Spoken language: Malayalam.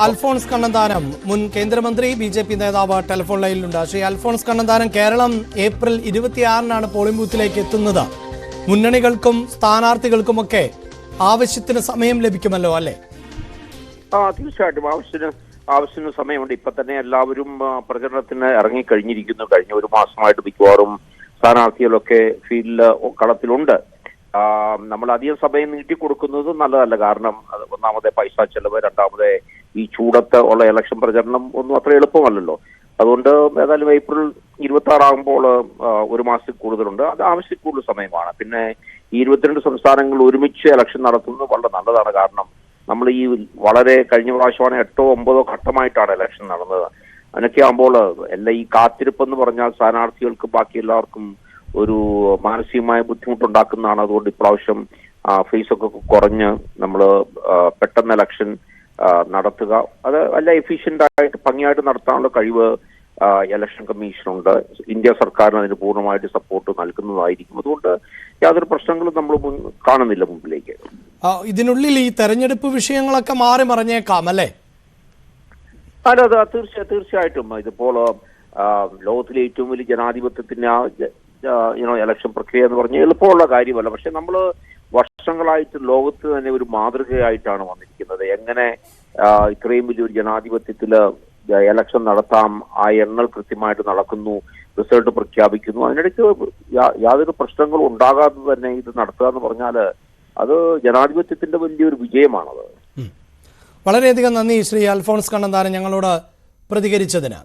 അൽഫോൺസ് കണ്ണന്താനം, മുൻ കേന്ദ്രമന്ത്രി, ബി.ജെ.പി. നേതാവ് ടെലിഫോൺ ലൈനിലുണ്ട്. ശ്രീ അൽഫോൺസ് കണ്ണന്താനം, കേരളം ഏപ്രിൽ 26-നാണ് പോളിംഗ് ബൂത്തിലേക്ക് എത്തുന്നത്. മുന്നണികൾക്കും സ്ഥാനാർത്ഥികൾക്കുമൊക്കെ ആവശ്യത്തിന് സമയം ലഭിക്കുമല്ലോ, അല്ലേ? തീർച്ചയായിട്ടും ആവശ്യത്തിന് സമയമുണ്ട്. ഇപ്പൊ തന്നെ എല്ലാവരും പ്രചരണത്തിന് ഇറങ്ങിക്കഴിഞ്ഞിരിക്കുന്നു. കഴിഞ്ഞ ഒരു മാസമായിട്ട് മിക്കവാറും സ്ഥാനാർത്ഥികളൊക്കെ ഫീൽഡിൽ കളത്തിലുണ്ട്. നമ്മൾ അധികം സമയം നീട്ടിക്കൊടുക്കുന്നത് നല്ലതല്ല. കാരണം ഒന്നാമതെ പൈസ ചെലവ്, രണ്ടാമതെ ഈ ചൂടത്ത് ഉള്ള ഇലക്ഷൻ പ്രചരണം ഒന്നും അത്ര എളുപ്പമല്ലല്ലോ. അതുകൊണ്ട് ഏതായാലും ഏപ്രിൽ 26 ആകുമ്പോൾ ഒരു മാസത്തിൽ കൂടുതലുണ്ട്. അത് ആവശ്യത്തിൽ കൂടുതൽ സമയമാണ്. പിന്നെ ഈ 22 സംസ്ഥാനങ്ങൾ ഒരുമിച്ച് ഇലക്ഷൻ നടത്തുന്നത് വളരെ നല്ലതാണ്. കാരണം നമ്മൾ ഈ വളരെ കഴിഞ്ഞ പ്രാവശ്യമാണ് 8ഓ 9ഓ ഘട്ടമായിട്ടാണ് ഇലക്ഷൻ നടന്നത്. അതിനൊക്കെ ആകുമ്പോൾ എല്ലാം ഈ കാത്തിരിപ്പെന്ന് പറഞ്ഞാൽ സ്ഥാനാർത്ഥികൾക്ക് ബാക്കി എല്ലാവർക്കും ഒരു മാനസികമായ ബുദ്ധിമുട്ടുണ്ടാക്കുന്നതാണ്. അതുകൊണ്ട് ഇപ്രാവശ്യം ഫീസൊക്കെ കുറഞ്ഞ് നമ്മൾ പെട്ടെന്ന് ഇലക്ഷൻ നടത്തുക, അത് നല്ല എഫിഷ്യന്റ് ആയിട്ട് ഭംഗിയായിട്ട് നടത്താനുള്ള കഴിവ് ഇലക്ഷൻ കമ്മീഷനുണ്ട്. ഇന്ത്യ സർക്കാരിന് അതിന് പൂർണ്ണമായിട്ട് സപ്പോർട്ട് നൽകുന്നതായിരിക്കും. അതുകൊണ്ട് യാതൊരു പ്രശ്നങ്ങളും നമ്മൾ കാണുന്നില്ല മുമ്പിലേക്ക്. ഇതിനുള്ളിൽ ഈ തെരഞ്ഞെടുപ്പ് വിഷയങ്ങളൊക്കെ മാറി മറിഞ്ഞേക്കാം, അല്ലേ? അല്ല, തീർച്ചയായിട്ടും ഇതിപ്പോൾ ലോകത്തിലെ ഏറ്റവും വലിയ ജനാധിപത്യത്തിന്റെ ഇലക്ഷൻ പ്രക്രിയ എന്ന് പറഞ്ഞാൽ എളുപ്പമുള്ള കാര്യമല്ല. പക്ഷെ നമ്മൾ വർഷങ്ങളായിട്ട് ലോകത്ത് തന്നെ ഒരു മാതൃകയായിട്ടാണ് വന്നിരിക്കുന്നത്. എങ്ങനെ ഇത്രയും വലിയൊരു ജനാധിപത്യത്തില് ഇലക്ഷൻ നടത്താം, ആ എണ്ണൽ കൃത്യമായിട്ട് നടക്കുന്നു, റിസൾട്ട് പ്രഖ്യാപിക്കുന്നു, അതിനിടയ്ക്ക് യാതൊരു പ്രശ്നങ്ങളും ഉണ്ടാകാതെ തന്നെ ഇത് നടത്തുക എന്ന് പറഞ്ഞാൽ അത് ജനാധിപത്യത്തിന്റെ വലിയൊരു വിജയമാണത്. വളരെയധികം നന്ദി ശ്രീ അൽഫോൺസ് കണ്ണന്താനം ഞങ്ങളോട് പ്രതികരിച്ചതിന്.